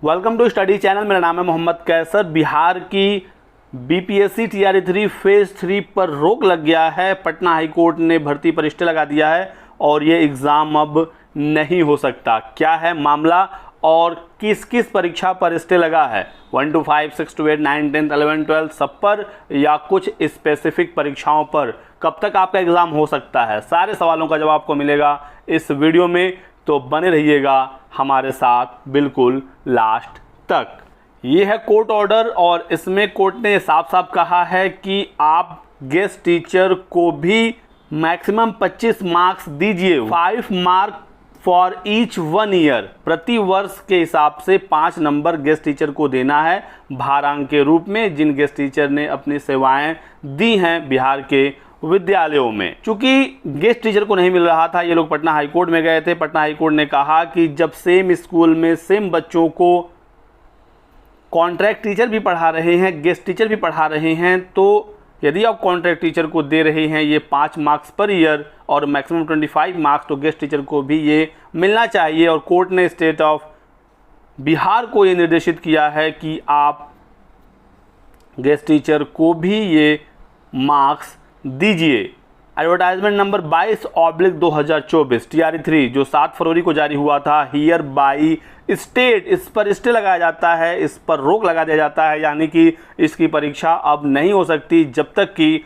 Welcome to study channel. मेरा नाम है मोहम्मद कैसर। बिहार की बीपीएससी टीआरई 3 फेज 3 पर रोक लग गया है। पटना हाई कोर्ट ने भर्ती पर स्टे लगा दिया है और ये एग्ज़ाम अब नहीं हो सकता। क्या है मामला और किस किस परीक्षा पर स्टे लगा है? 1 to 5, 6 to 8, 9, 10, 11, 12 सब पर या कुछ स्पेसिफिक परीक्षाओं पर? कब तक आपका एग्ज़ाम हो सकता है? सारे सवालों का जवाब आपको मिलेगा इस वीडियो में, तो बने रहिएगा हमारे साथ बिल्कुल लास्ट तक। ये है कोर्ट ऑर्डर और इसमें कोर्ट ने साफ साफ कहा है कि आप गेस्ट टीचर को भी मैक्सिमम 25 मार्क्स दीजिए। 5 मार्क फॉर ईच 1 ईयर। प्रति वर्ष के हिसाब से 5 नंबर गेस्ट टीचर को देना है भारांक के रूप में, जिन गेस्ट टीचर ने अपनी सेवाएं दी हैं बिहार के विद्यालयों में। चूंकि गेस्ट टीचर को नहीं मिल रहा था, ये लोग पटना हाई कोर्ट में गए थे। पटना हाई कोर्ट ने कहा कि जब सेम स्कूल में सेम बच्चों को कॉन्ट्रैक्ट टीचर भी पढ़ा रहे हैं, गेस्ट टीचर भी पढ़ा रहे हैं, तो यदि आप कॉन्ट्रैक्ट टीचर को दे रहे हैं ये 5 मार्क्स पर ईयर और मैक्सिमम 25 मार्क्स, तो गेस्ट टीचर को भी ये मिलना चाहिए। और कोर्ट ने स्टेट ऑफ बिहार को ये निर्देशित किया है कि आप गेस्ट टीचर को भी ये मार्क्स दीजिए। एडवर्टाइजमेंट नंबर 22/2024 टीआरई 3 जो 7 फरवरी को जारी हुआ था, हियर बाई स्टेट, इस पर स्टे लगाया जाता है, इस पर रोक लगा दिया जाता है, यानी कि इसकी परीक्षा अब नहीं हो सकती जब तक कि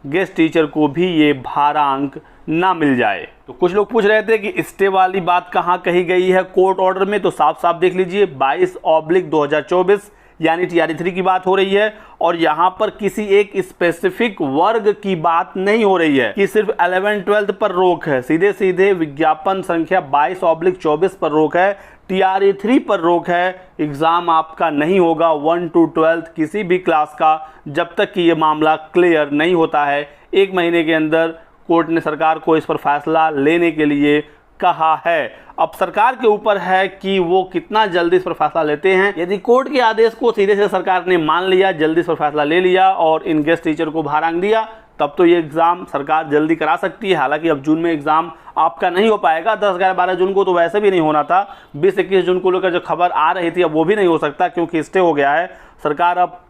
गेस्ट टीचर को भी ये भारांक ना मिल जाए। तो कुछ लोग पूछ रहे थे कि स्टे वाली बात कहाँ कही गई है कोर्ट ऑर्डर में, तो साफ साफ देख लीजिए 22/2024 यानी टीआरई 3 की बात हो रही है। और यहाँ पर किसी एक स्पेसिफिक वर्ग की बात नहीं हो रही है कि सिर्फ 11-12 पर रोक है। सीधे सीधे विज्ञापन संख्या 22/24 पर रोक है, टीआरई 3 पर रोक है। एग्जाम आपका नहीं होगा 1 to 12 किसी भी क्लास का जब तक कि ये मामला क्लियर नहीं होता है। 1 महीने के अंदर कोर्ट ने सरकार को इस पर फैसला लेने के लिए कहा है। अब सरकार के ऊपर है कि वो कितना जल्दी इस पर फैसला लेते हैं। यदि कोर्ट के आदेश को सीधे से सरकार ने मान लिया, जल्दी इस पर फैसला ले लिया और इन गेस्ट टीचर को भारांक दिया, तब तो ये एग्ज़ाम सरकार जल्दी करा सकती है। हालांकि अब जून में एग्ज़ाम आपका नहीं हो पाएगा। 10, 11, 12 जून को तो वैसे भी नहीं होना था। 20, 21 जून को लेकर जो खबर आ रही थी अब वो भी नहीं हो सकता, क्योंकि स्टे हो गया है। सरकार अब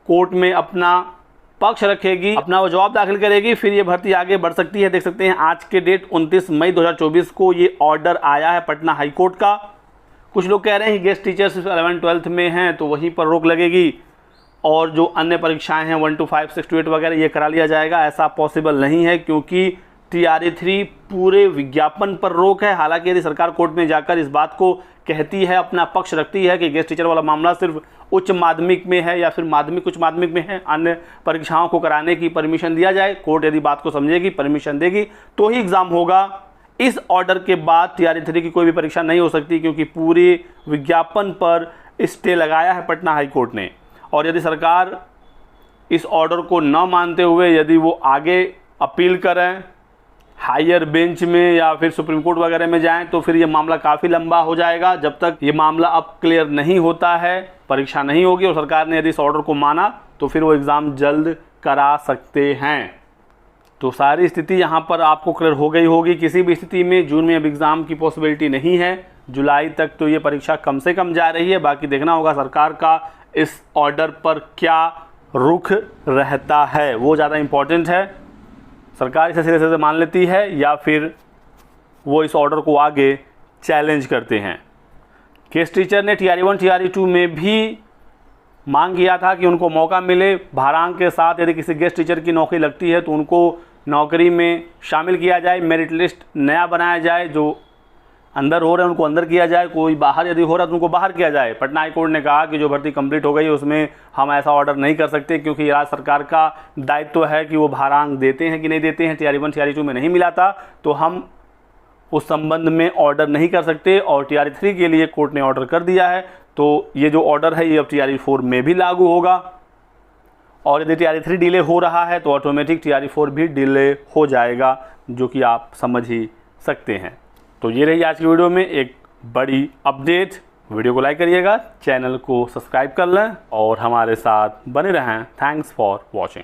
कोर्ट में अपना पक्ष रखेगी, अपना वो जवाब दाखिल करेगी, फिर ये भर्ती आगे बढ़ सकती है। देख सकते हैं आज के डेट 29 मई 2024 को ये ऑर्डर आया है पटना हाई कोर्ट का। कुछ लोग कह रहे हैं गेस्ट टीचर्स 11-12 में हैं तो वहीं पर रोक लगेगी और जो अन्य परीक्षाएं हैं 1 to 5, 6 to 8 वगैरह ये करा लिया जाएगा। ऐसा पॉसिबल नहीं है, क्योंकि टीआरई 3 पूरे विज्ञापन पर रोक है। हालांकि यदि सरकार कोर्ट में जाकर इस बात को कहती है, अपना पक्ष रखती है कि गेस्ट टीचर वाला मामला सिर्फ उच्च माध्यमिक में है या फिर माध्यमिक उच्च माध्यमिक में है, अन्य परीक्षाओं को कराने की परमिशन दिया जाए, कोर्ट यदि बात को समझेगी, परमिशन देगी, तो ही एग्ज़ाम होगा। इस ऑर्डर के बाद टीआरई 3 की कोई भी परीक्षा नहीं हो सकती, क्योंकि पूरे विज्ञापन पर स्टे लगाया है पटना हाई कोर्ट ने। और यदि सरकार इस ऑर्डर को न मानते हुए यदि वो आगे अपील करें हायर बेंच में या फिर सुप्रीम कोर्ट वगैरह में जाएं, तो फिर ये मामला काफ़ी लंबा हो जाएगा। जब तक ये मामला अब क्लियर नहीं होता है, परीक्षा नहीं होगी और सरकार ने यदि इस ऑर्डर को माना, तो फिर वो एग्ज़ाम जल्द करा सकते हैं। तो सारी स्थिति यहाँ पर आपको क्लियर हो गई होगी। किसी भी स्थिति में जून में अब एग्ज़ाम की पॉसिबिलिटी नहीं है। जुलाई तक तो ये परीक्षा कम से कम जा रही है। बाकी देखना होगा सरकार का इस ऑर्डर पर क्या रुख रहता है, वो ज़्यादा इम्पोर्टेंट है। सरकार इसे सिरे से मान लेती है या फिर वो इस ऑर्डर को आगे चैलेंज करते हैं। गेस्ट टीचर ने टीआरई 1, टीआरई 2 में भी मांग किया था कि उनको मौका मिले भारांक के साथ। यदि किसी गेस्ट टीचर की नौकरी लगती है तो उनको नौकरी में शामिल किया जाए, मेरिट लिस्ट नया बनाया जाए, जो अंदर हो रहे हैं उनको अंदर किया जाए, कोई बाहर यदि हो रहा है तो उनको बाहर किया जाए। पटना हाई कोर्ट ने कहा कि जो भर्ती कंप्लीट हो गई है उसमें हम ऐसा ऑर्डर नहीं कर सकते, क्योंकि राज्य सरकार का दायित्व है कि वो भारांक देते हैं कि नहीं देते हैं। टीआरई 1, टीआरई 2 में नहीं मिला था तो हम उस संबंध में ऑर्डर नहीं कर सकते, और टीआरई 3 के लिए कोर्ट ने ऑर्डर कर दिया है। तो ये जो ऑर्डर है ये अब टीआरई 4 में भी लागू होगा। और यदि टीआरई 3 डिले हो रहा है तो ऑटोमेटिक टीआरई 4 भी डिले हो जाएगा, जो कि आप समझ ही सकते हैं। तो ये रही आज की वीडियो में एक बड़ी अपडेट। वीडियो को लाइक करिएगा, चैनल को सब्सक्राइब कर लें और हमारे साथ बने रहें। Thanks for watching.